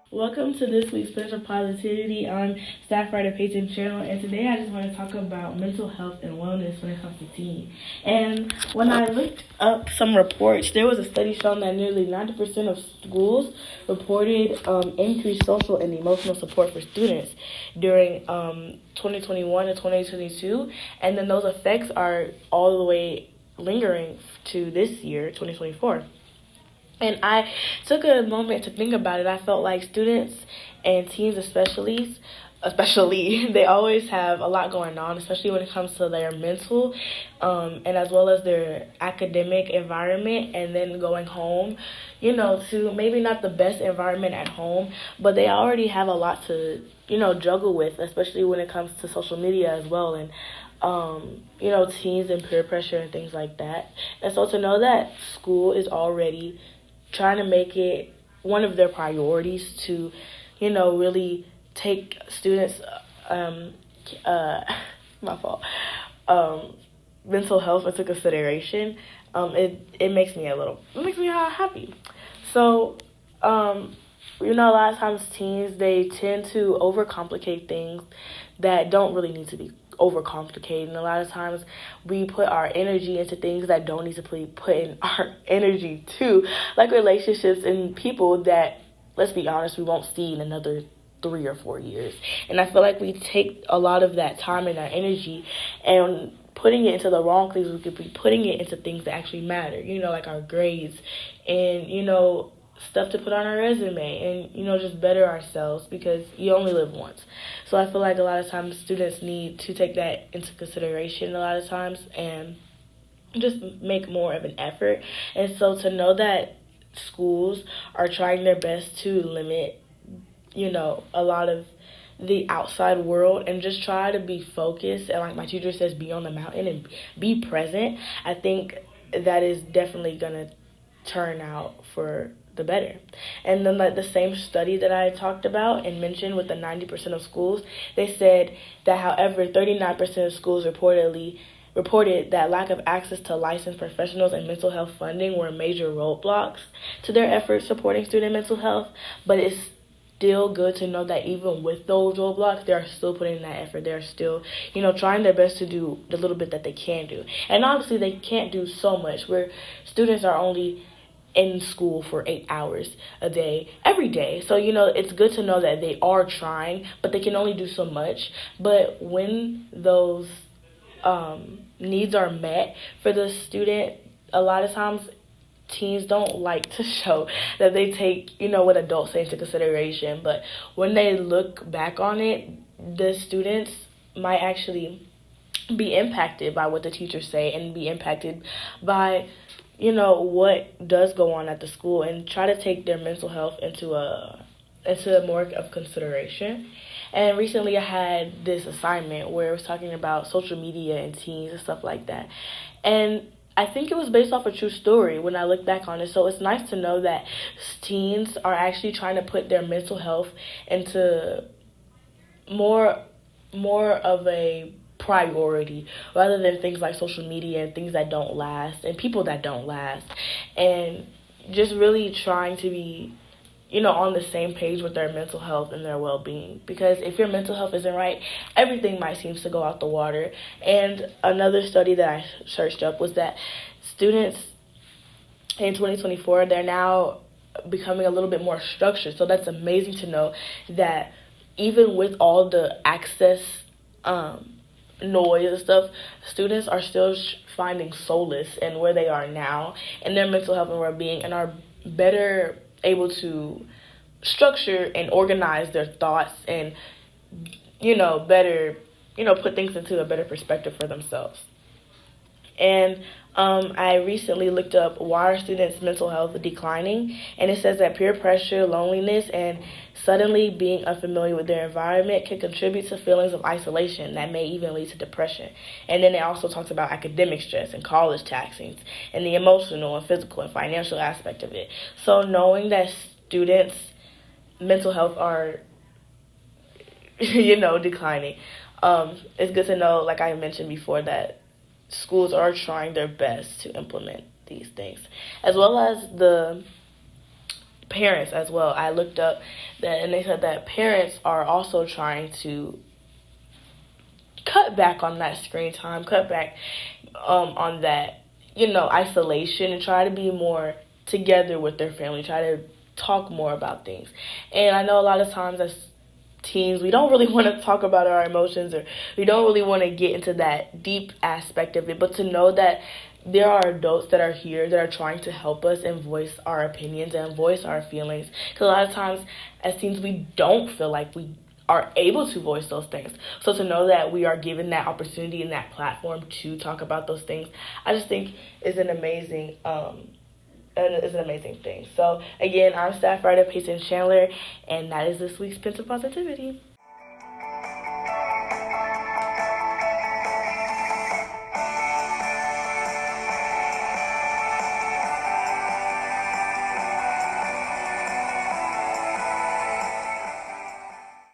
Welcome to this week's Spiritual Positivity. I'm staff writer Peyton Chandler, and today I just want to talk about mental health and wellness when it comes to teens. And when I looked up some reports, there was a study showing that nearly 90% of schools reported increased social and emotional support for students during 2021 and 2022, and then those effects are all the way lingering to this year, 2024. And I took a moment to think about it. I felt like students and teens especially, they always have a lot going on, especially when it comes to their mental and as well as their academic environment, and then going home, to maybe not the best environment at home, but they already have a lot to, juggle with, especially when it comes to social media as well, and teens and peer pressure and things like that. And so to know that school is already trying to make it one of their priorities to, really take students, my fault, mental health into consideration. It makes me happy. So, a lot of times teens, they tend to overcomplicate things that don't really need to be overcomplicated. And a lot of times we put our energy into things that don't need to put in our energy to, like relationships and people that, let's be honest, we won't see in another 3 or 4 years. And I feel like we take a lot of that time and our energy and putting it into the wrong things. We could be putting it into things that actually matter, like our grades and, stuff to put on our resume and, just better ourselves, because you only live once. So I feel like a lot of times students need to take that into consideration a lot of times and just make more of an effort. And so to know that schools are trying their best to limit, a lot of the outside world and just try to be focused and, like my teacher says, be on the mountain and be present, I think that is definitely going to turn out for the better. And then like the same study that I talked about and mentioned with the 90% of schools, they said that however 39% of schools reported that lack of access to licensed professionals and mental health funding were major roadblocks to their efforts supporting student mental health. But it's still good to know that even with those roadblocks, they are still putting in that effort. They're still, trying their best to do the little bit that they can do. And obviously they can't do so much, where students are only in school for 8 hours a day, every day. So, it's good to know that they are trying, but they can only do so much. But when those needs are met for the student, a lot of times teens don't like to show that they take, what adults say into consideration. But when they look back on it, the students might actually be impacted by what the teachers say and be impacted by what does go on at the school, and try to take their mental health into more of consideration. And recently I had this assignment where it was talking about social media and teens and stuff like that. And I think it was based off a true story when I look back on it. So it's nice to know that teens are actually trying to put their mental health into more of a priority, rather than things like social media and things that don't last and people that don't last, and just really trying to be on the same page with their mental health and their well-being. Because if your mental health isn't right, everything might seem to go out the water. And another study that I searched up was that students in 2024, they're now becoming a little bit more structured. So that's amazing to know that even with all the access noise and stuff, students are still finding solace in where they are now in their mental health and well-being, and are better able to structure and organize their thoughts and better put things into a better perspective for themselves. And I recently looked up why are students' mental health declining, and it says that peer pressure, loneliness, and suddenly being unfamiliar with their environment can contribute to feelings of isolation that may even lead to depression. And then it also talks about academic stress and college taxings and the emotional and physical and financial aspect of it. So knowing that students' mental health are, declining, it's good to know, like I mentioned before, that schools are trying their best to implement these things, as well as the parents as well. I looked up that, and they said that parents are also trying to cut back on that screen time, cut back on that, isolation, and try to be more together with their family, try to talk more about things. And I know a lot of times as teens, we don't really want to talk about our emotions, or we don't really want to get into that deep aspect of it, but to know that there are adults that are here that are trying to help us and voice our opinions and voice our feelings. Because a lot of times as teens, we don't feel like we are able to voice those things. So to know that we are given that opportunity and that platform to talk about those things, I just think is an amazing thing. So again, I'm staff writer Peyton Chandler, and that is this week's Pins of Positivity.